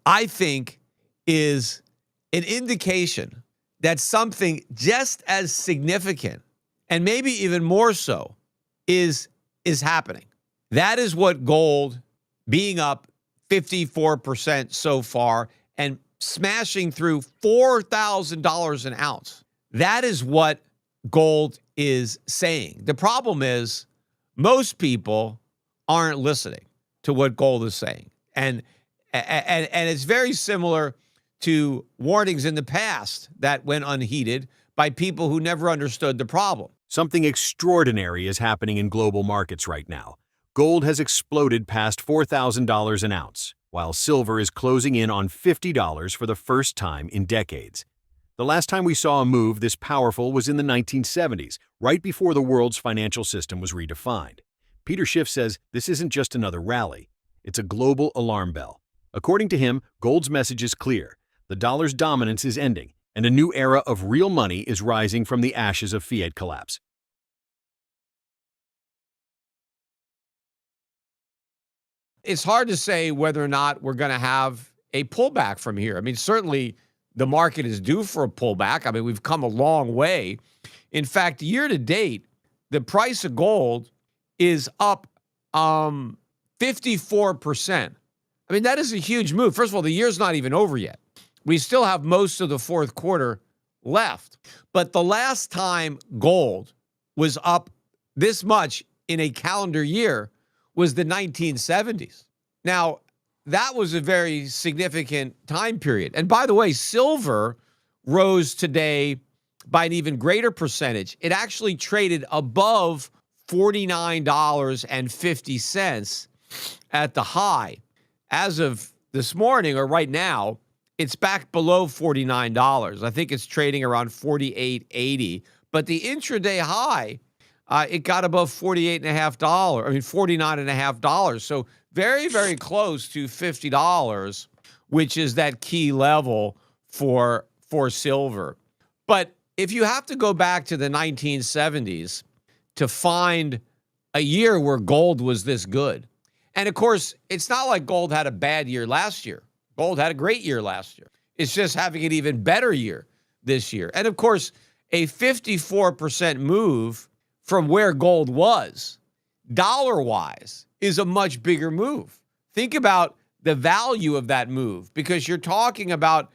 I think is an indication that something just as significant, and maybe even more so, is happening. That is what gold being up 54% so far and smashing through $4,000 an ounce. That is what gold is saying. The problem is most people aren't listening to what gold is saying. And it's very similar to warnings in the past that went unheeded by people who never understood the problem. Something extraordinary is happening in global markets right now. Gold has exploded past $4,000 an ounce, while silver is closing in on $50 for the first time in decades. The last time we saw a move this powerful was in the 1970s, right before the world's financial system was redefined. Peter Schiff says this isn't just another rally, it's a global alarm bell. According to him, gold's message is clear. The dollar's dominance is ending, and a new era of real money is rising from the ashes of fiat collapse. It's hard to say whether or not we're going to have a pullback from here. I mean, certainly the market is due for a pullback. I mean, we've come a long way. In fact, year to date, the price of gold is up 54%. I mean, that is a huge move. First of all, the year's not even over yet. We still have most of the fourth quarter left. But the last time gold was up this much in a calendar year was the 1970s. Now, that was a very significant time period. And by the way, silver rose today by an even greater percentage. It actually traded above $49.50 at the high. As of this morning, or right now, it's back below $49. I think it's trading around $48.80. But the intraday high, it got above $49.50. So very, very close to $50, which is that key level for silver. But if you have to go back to the 1970s to find a year where gold was this good, and of course, it's not like gold had a bad year last year. Gold had a great year last year. It's just having an even better year this year. And of course, a 54% move from where gold was, dollar-wise, is a much bigger move. Think about the value of that move, because you're talking about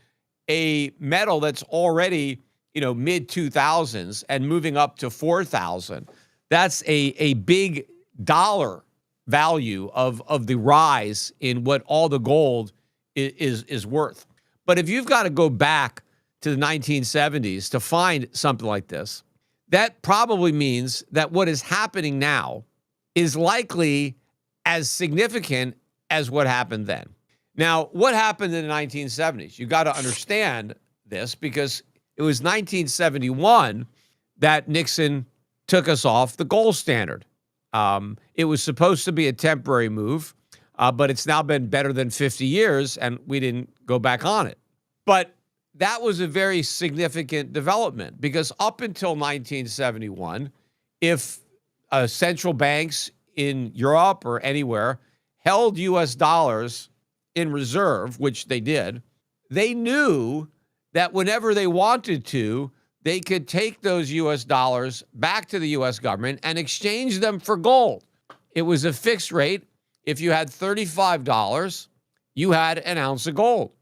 a metal that's already, mid-2000s and moving up to 4,000. That's a big dollar value of the rise in what all the gold is worth. But if you've got to go back to the 1970s to find something like this, that probably means that what is happening now is likely as significant as what happened then. Now, what happened in the 1970s? You got to understand this, because it was 1971 that Nixon took us off the gold standard. It was supposed to be a temporary move, but it's now been better than 50 years, and we didn't go back on it. But that was a very significant development, because up until 1971, if central banks in Europe or anywhere held U.S. dollars in reserve, which they did, they knew that whenever they wanted to, they could take those U.S. dollars back to the U.S. government and exchange them for gold. It was a fixed rate. If you had $35, you had an ounce of gold.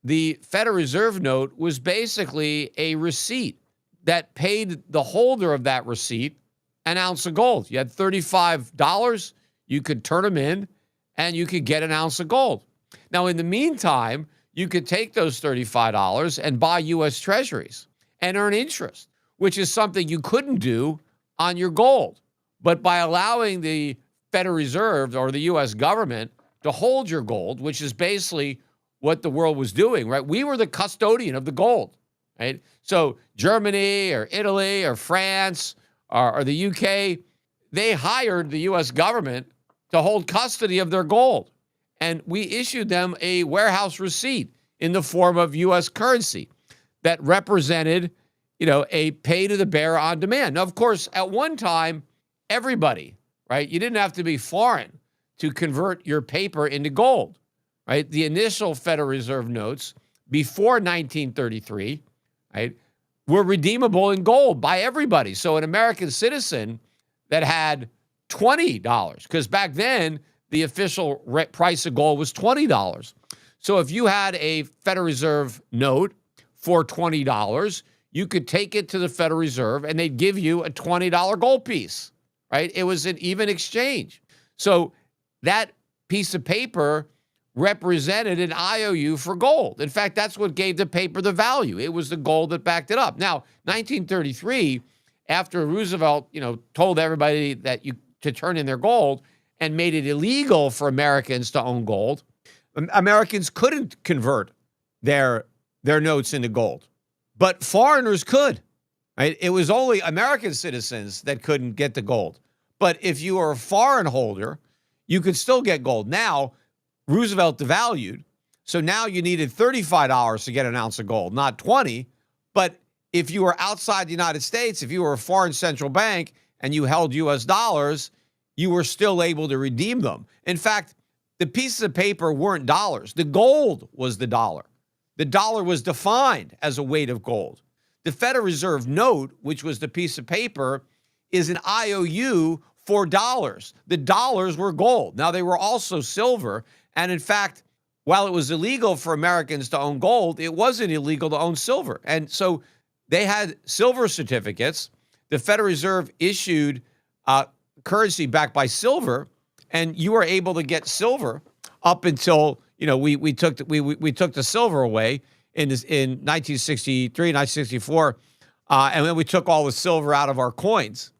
The Federal Reserve note was basically a receipt that paid the holder of that receipt an ounce of gold. You had $35, you could turn them in, and you could get an ounce of gold. Now, in the meantime, you could take those $35 and buy U.S. Treasuries and earn interest, which is something you couldn't do on your gold. But by allowing the Federal Reserve or the U.S. government to hold your gold, which is basically what the world was doing, right? We were the custodian of the gold, right? So Germany or Italy or France or the UK, they hired the U.S. government to hold custody of their gold. And we issued them a warehouse receipt in the form of U.S. currency that represented, a pay to the bearer on demand. Now, of course, at one time, everybody, right? You didn't have to be foreign to convert your paper into gold, right? The initial Federal Reserve notes before 1933, right, were redeemable in gold by everybody. So an American citizen that had $20, because back then the official price of gold was $20. So if you had a Federal Reserve note for $20, you could take it to the Federal Reserve and they'd give you a $20 gold piece, right? It was an even exchange. So that piece of paper represented an IOU for gold. In fact, that's what gave the paper the value. It was the gold that backed it up. Now, 1933, after Roosevelt, told everybody that to turn in their gold and made it illegal for Americans to own gold, Americans couldn't convert their notes into gold, but foreigners could. Right? It was only American citizens that couldn't get the gold. But if you were a foreign holder, you could still get gold. Now, Roosevelt devalued, so now you needed $35 to get an ounce of gold, not $20. But if you were outside the United States, if you were a foreign central bank and you held U.S. dollars, you were still able to redeem them. In fact, the pieces of paper weren't dollars. The gold was the dollar. The dollar was defined as a weight of gold. The Federal Reserve note, which was the piece of paper, is an IOU for dollars. The dollars were gold. Now, they were also silver. And in fact, while it was illegal for Americans to own gold, it wasn't illegal to own silver. And so they had silver certificates. The Federal Reserve issued currency backed by silver, and you were able to get silver up until we took the silver away in 1963, 1964, and then we took all the silver out of our coins.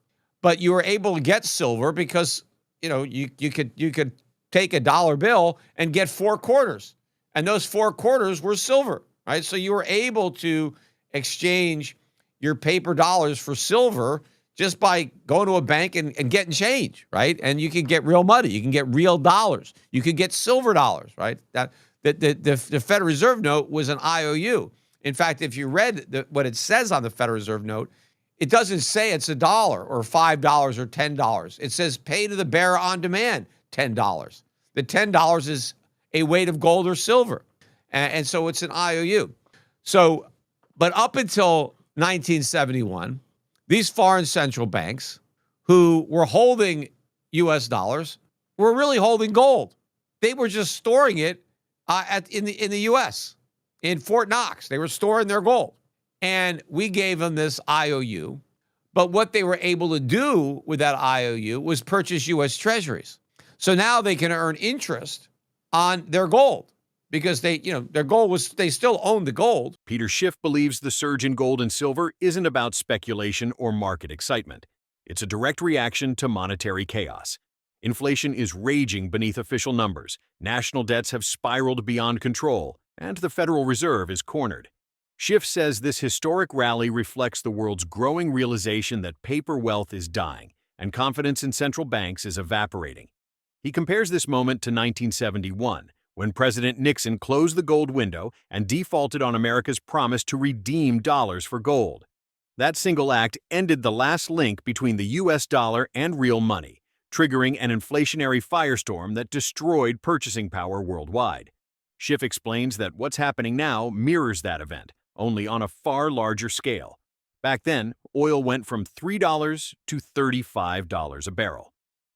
But you were able to get silver because you could take a dollar bill and get 4 quarters, and those 4 quarters were silver, right? So you were able to exchange your paper dollars for silver just by going to a bank and getting change, right? And you can get real money. You can get real dollars. You can get silver dollars, right? The Federal Reserve note was an IOU. In fact, if you read what it says on the Federal Reserve note, it doesn't say it's $1 or $5 or $10. It says pay to the bearer on demand, $10. The $10 is a weight of gold or silver. And so it's an IOU. So, but up until 1971, these foreign central banks who were holding U.S. dollars were really holding gold. They were just storing it in the U.S. in Fort Knox. They were storing their gold. And we gave them this IOU. But what they were able to do with that IOU was purchase U.S. treasuries. So now they can earn interest on their gold because their gold was, they still owned the gold. Peter Schiff believes the surge in gold and silver isn't about speculation or market excitement. It's a direct reaction to monetary chaos. Inflation is raging beneath official numbers, national debts have spiraled beyond control, and the Federal Reserve is cornered. Schiff says this historic rally reflects the world's growing realization that paper wealth is dying and confidence in central banks is evaporating. He compares this moment to 1971, when President Nixon closed the gold window and defaulted on America's promise to redeem dollars for gold. That single act ended the last link between the U.S. dollar and real money, triggering an inflationary firestorm that destroyed purchasing power worldwide. Schiff explains that what's happening now mirrors that event, only on a far larger scale. Back then, oil went from $3 to $35 a barrel.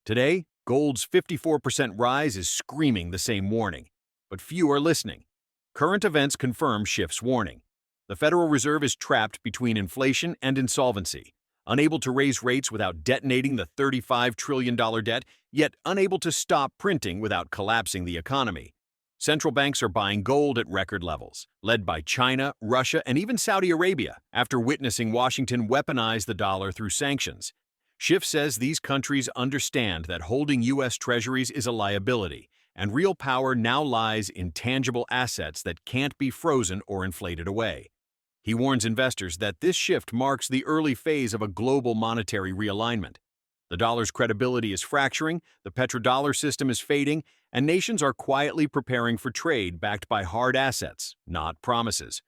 Today, gold's 54% rise is screaming the same warning, but few are listening. Current events confirm Schiff's warning. The Federal Reserve is trapped between inflation and insolvency, unable to raise rates without detonating the $35 trillion debt, yet unable to stop printing without collapsing the economy. Central banks are buying gold at record levels, led by China, Russia, and even Saudi Arabia, after witnessing Washington weaponize the dollar through sanctions. Schiff says these countries understand that holding U.S. treasuries is a liability, and real power now lies in tangible assets that can't be frozen or inflated away. He warns investors that this shift marks the early phase of a global monetary realignment. The dollar's credibility is fracturing, the petrodollar system is fading, and nations are quietly preparing for trade backed by hard assets, not promises.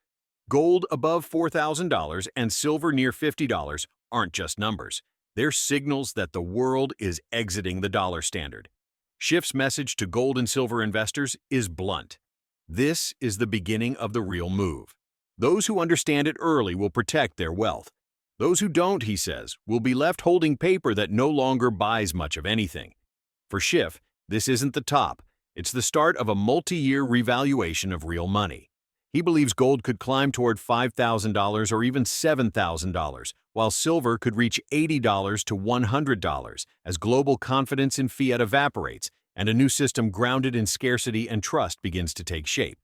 Gold above $4,000 and silver near $50 aren't just numbers. They're signals that the world is exiting the dollar standard. Schiff's message to gold and silver investors is blunt. This is the beginning of the real move. Those who understand it early will protect their wealth. Those who don't, he says, will be left holding paper that no longer buys much of anything. For Schiff, this isn't the top. It's the start of a multi-year revaluation of real money. He believes gold could climb toward $5,000 or even $7,000, while silver could reach $80 to $100 as global confidence in fiat evaporates and a new system grounded in scarcity and trust begins to take shape.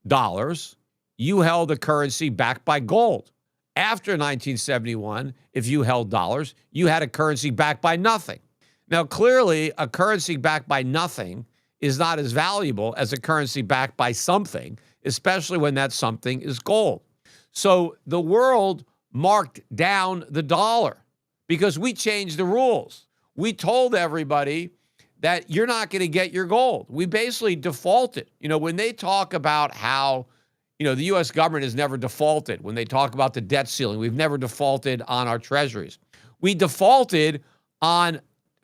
Dollars, you held a currency backed by gold. After 1971, if you held dollars, you had a currency backed by nothing. Now, clearly, a currency backed by nothing is not as valuable as a currency backed by something, especially when that something is gold. So the world marked down the dollar because we changed the rules. We told everybody that you're not going to get your gold. We basically defaulted. When they talk about how, the U.S. government has never defaulted, when they talk about the debt ceiling, we've never defaulted on our treasuries. We defaulted on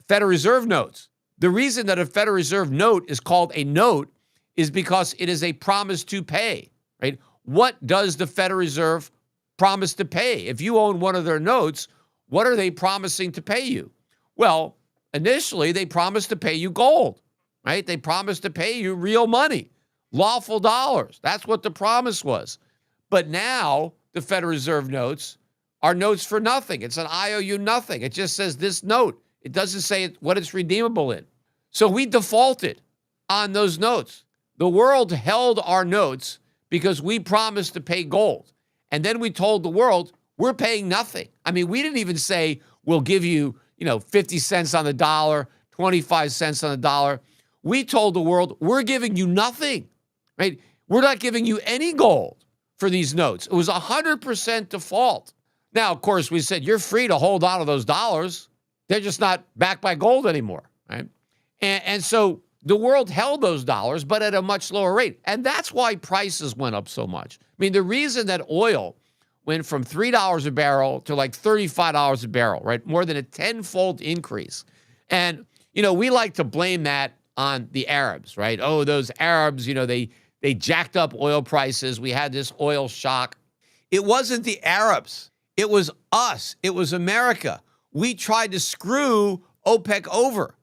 Federal Reserve notes. The reason that a Federal Reserve note is called a note is because it is a promise to pay, right? What does the Federal Reserve promise to pay? If you own one of their notes, what are they promising to pay you? Well, initially, they promised to pay you gold, right? They promised to pay you real money, lawful dollars. That's what the promise was. But now the Federal Reserve notes are notes for nothing. It's an IOU nothing. It just says this note. It doesn't say what it's redeemable in. So we defaulted on those notes. The world held our notes because we promised to pay gold. And then we told the world, we're paying nothing. I mean, we didn't even say, we'll give you, 50 cents on the dollar, 25 cents on the dollar. We told the world, we're giving you nothing, right? We're not giving you any gold for these notes. It was 100% default. Now, of course, we said, you're free to hold on to those dollars. They're just not backed by gold anymore, right? And so the world held those dollars, but at a much lower rate. And that's why prices went up so much. I mean, the reason that oil went from $3 a barrel to like $35 a barrel, right? More than a tenfold increase. And, we like to blame that on the Arabs, right? Oh, those Arabs, they jacked up oil prices. We had this oil shock. It wasn't the Arabs. It was us. It was America. We tried to screw OPEC over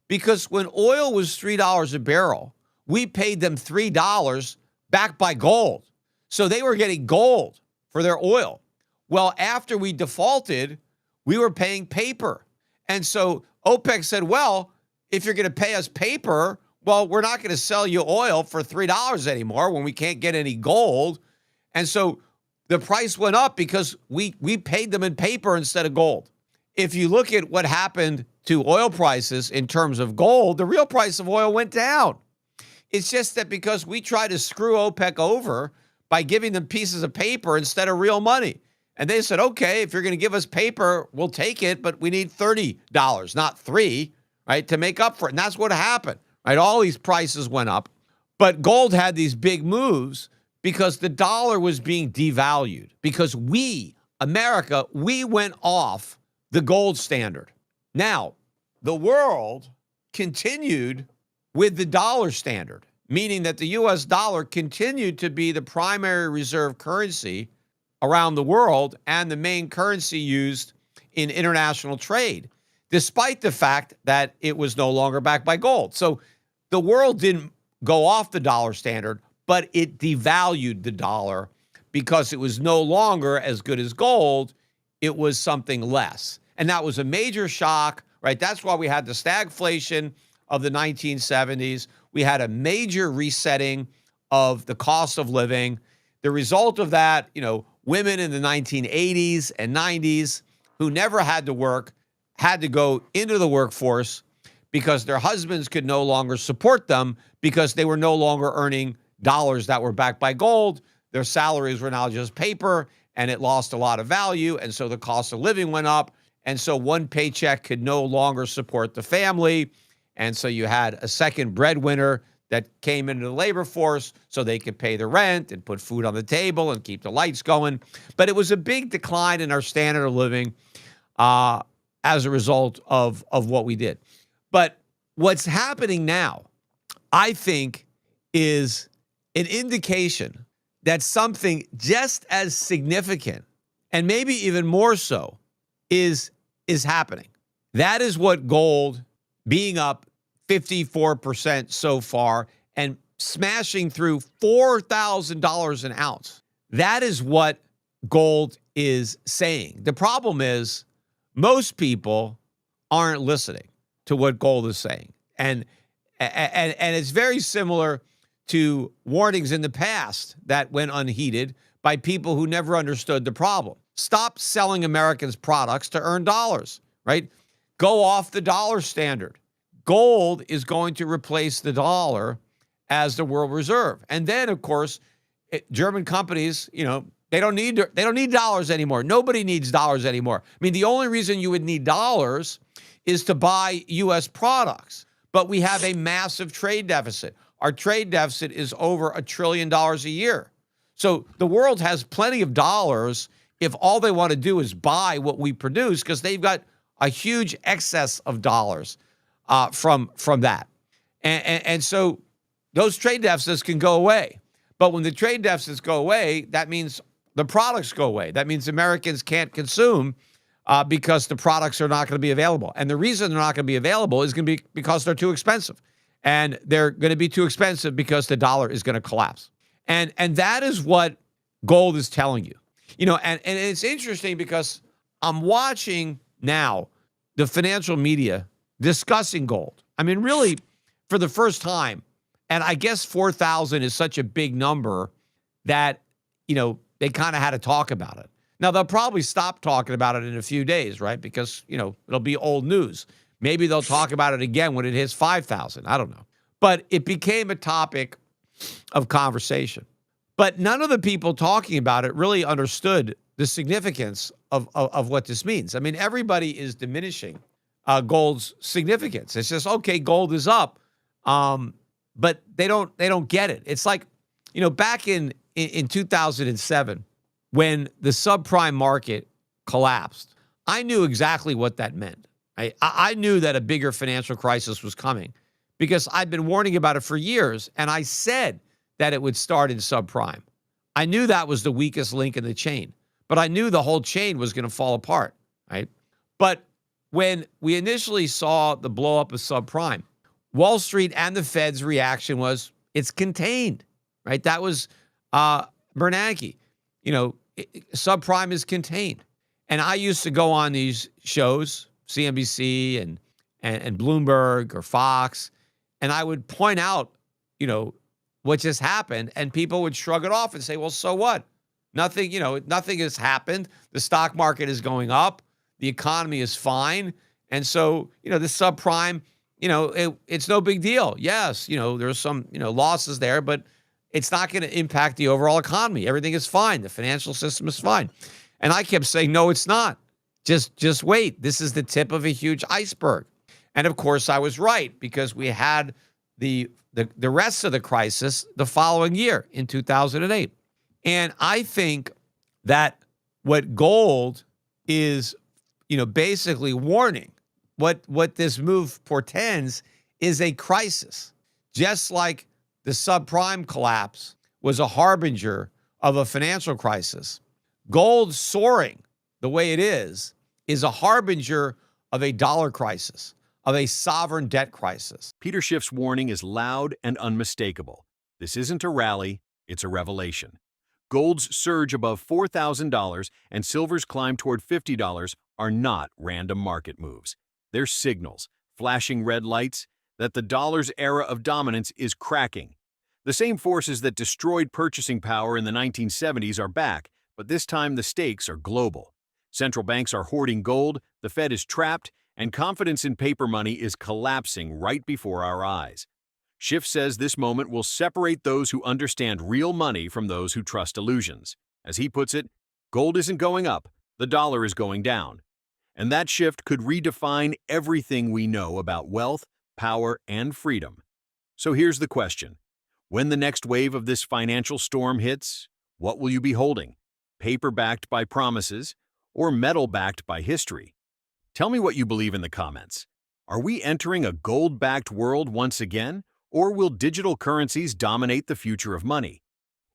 because when oil was $3 a barrel, we paid them $3 backed by gold. So they were getting gold for their oil. Well, after we defaulted, we were paying paper. And so OPEC said, well, if you're going to pay us paper, well, we're not going to sell you oil for $3 anymore when we can't get any gold. And so the price went up because we paid them in paper instead of gold. If you look at what happened to oil prices in terms of gold, the real price of oil went down. It's just that because we tried to screw OPEC over by giving them pieces of paper instead of real money. And they said, okay, if you're going to give us paper, we'll take it, but we need $30, not $3, right, to make up for it. And that's what happened, right? All these prices went up. But gold had these big moves because the dollar was being devalued, because we, America, we went off the gold standard. Now, the world continued with the dollar standard, meaning that the U.S. dollar continued to be the primary reserve currency around the world and the main currency used in international trade, despite the fact that it was no longer backed by gold. So the world didn't go off the dollar standard, but it devalued the dollar because it was no longer as good as gold. It was something less. And that was a major shock, right? That's why we had the stagflation of the 1970s. We had a major resetting of the cost of living. The result of that, women in the 1980s and 90s who never had to work had to go into the workforce because their husbands could no longer support them because they were no longer earning dollars that were backed by gold. Their salaries were now just paper, and it lost a lot of value, and so the cost of living went up, and so one paycheck could no longer support the family, and so you had a second breadwinner that came into the labor force so they could pay the rent and put food on the table and keep the lights going. But it was a big decline in our standard of living. uh, as a result of what we did. But what's happening now, I think, is an indication that something just as significant and maybe even more so is happening. That is what gold being up 54% so far and smashing through $4,000 an ounce. That is what gold is saying. The problem is most people aren't listening to what gold is saying. And it's very similar to warnings in the past that went unheeded by people who never understood the problem. Stop selling Americans products to earn dollars, right? Go off the dollar standard. Gold is going to replace the dollar as the world reserve. And then, of course, German companies, they don't need dollars anymore. Nobody needs dollars anymore. I mean, the only reason you would need dollars is to buy U.S. products. But we have a massive trade deficit. Our trade deficit is over $1 trillion a year. So the world has plenty of dollars if all they want to do is buy what we produce, because they've got a huge excess of dollars from that. And so those trade deficits can go away. But when the trade deficits go away, that means the products go away. That means Americans can't consume because the products are not going to be available. And the reason they're not going to be available is going to be because they're too expensive. And they're going to be too expensive because the dollar is going to collapse. And that is what gold is telling you. And it's interesting because I'm watching now the financial media discussing gold. I mean, really, for the first time. And I guess 4,000 is such a big number that, they kind of had to talk about it. Now, they'll probably stop talking about it in a few days, right? Because, it'll be old news. Maybe they'll talk about it again when it hits 5,000. I don't know. But it became a topic of conversation. But none of the people talking about it really understood the significance of what this means. I mean, everybody is diminishing gold's significance. It's just, okay, gold is up. But they don't get it. It's like, back in 2007, when the subprime market collapsed, I knew exactly what that meant. I knew that a bigger financial crisis was coming because I'd been warning about it for years, and I said that it would start in subprime. I knew that was the weakest link in the chain, but I knew the whole chain was going to fall apart, right? But when we initially saw the blow up of subprime, Wall Street and the Fed's reaction was, it's contained, right? That was Bernanke. Subprime is contained. And I used to go on these shows, CNBC and Bloomberg or Fox, and I would point out, what just happened, and people would shrug it off and say, well, so what? Nothing has happened. The stock market is going up. The economy is fine. And so, the subprime, it's no big deal. Yes, there's some, losses there, but it's not going to impact the overall economy. Everything is fine. The financial system is fine. And I kept saying, no, it's not. Just wait. This is the tip of a huge iceberg. And of course, I was right, because we had the rest of the crisis the following year in 2008. And I think that what gold is, basically warning, what this move portends is a crisis. Just like the subprime collapse was a harbinger of a financial crisis, gold soaring the way it is a harbinger of a dollar crisis, of a sovereign debt crisis. Peter Schiff's warning is loud and unmistakable. This isn't a rally, it's a revelation. Gold's surge above $4,000 and silver's climb toward $50 are not random market moves. They're signals, flashing red lights, that the dollar's era of dominance is cracking. The same forces that destroyed purchasing power in the 1970s are back, but this time the stakes are global. Central banks are hoarding gold, the Fed is trapped, and confidence in paper money is collapsing right before our eyes. Schiff says this moment will separate those who understand real money from those who trust illusions. As he puts it, gold isn't going up, the dollar is going down. And that shift could redefine everything we know about wealth, power, and freedom. So here's the question. When the next wave of this financial storm hits, what will you be holding? Paper backed by promises or metal backed by history? Tell me what you believe in the comments. Are we entering a gold-backed world once again, or will digital currencies dominate the future of money?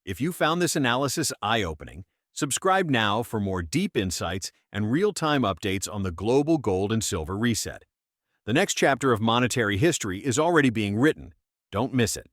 If you found this analysis eye-opening, subscribe now for more deep insights and real-time updates on the global gold and silver reset. The next chapter of monetary history is already being written. Don't miss it.